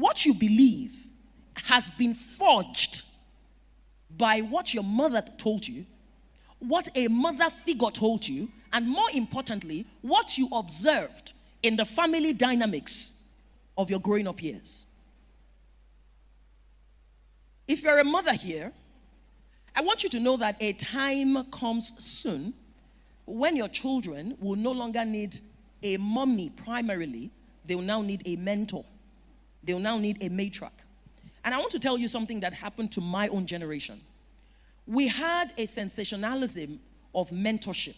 what you believe has been forged by what your mother told you, what a mother figure told you, and more importantly, what you observed in the family dynamics of your growing up years. If you're a mother here, I want you to know that a time comes soon when your children will no longer need a mommy primarily. They will now need a mentor. They will now need a matriarch. And I want to tell you something that happened to my own generation. We had a sensationalism of mentorship.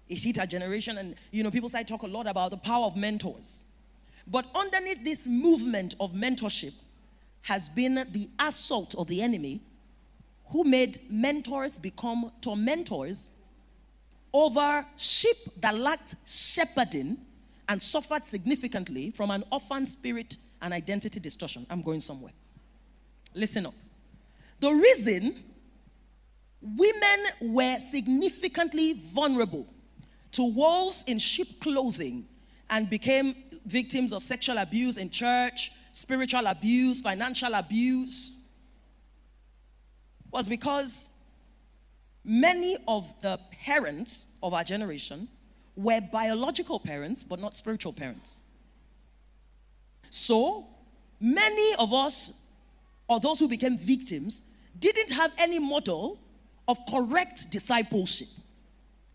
It hit our generation, and people started to talk a lot about the power of mentors. But underneath this movement of mentorship has been the assault of the enemy, who made mentors become tormentors over sheep that lacked shepherding and suffered significantly from an orphan spirit and identity distortion. I'm going somewhere. Listen up. The reason women were significantly vulnerable to wolves in sheep clothing and became victims of sexual abuse in church, spiritual abuse, financial abuse, was because many of the parents of our generation were biological parents but not spiritual parents. So many of us, or those who became victims, didn't have any model of correct discipleship,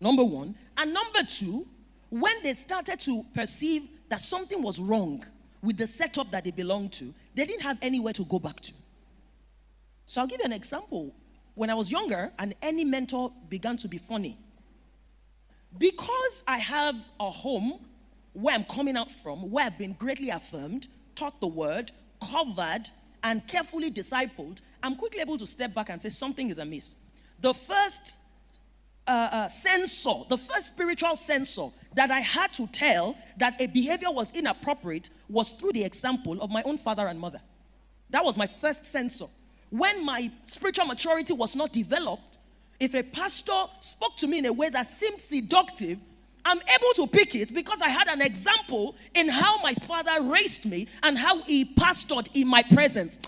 number one. And number two, when they started to perceive that something was wrong with the setup that they belonged to, they didn't have anywhere to go back to. So I'll give you an example. When I was younger and any mentor began to be funny, because I have a home where I'm coming out from, where I've been greatly affirmed, taught the word, covered, and carefully discipled, I'm quickly able to step back and say something is amiss. The first censor, the first spiritual censor that I had to tell that a behavior was inappropriate was through the example of my own father and mother. That was my first censor. When my spiritual maturity was not developed, if a pastor spoke to me in a way that seemed seductive, I'm able to pick it because I had an example in how my father raised me and how he pastored in my presence.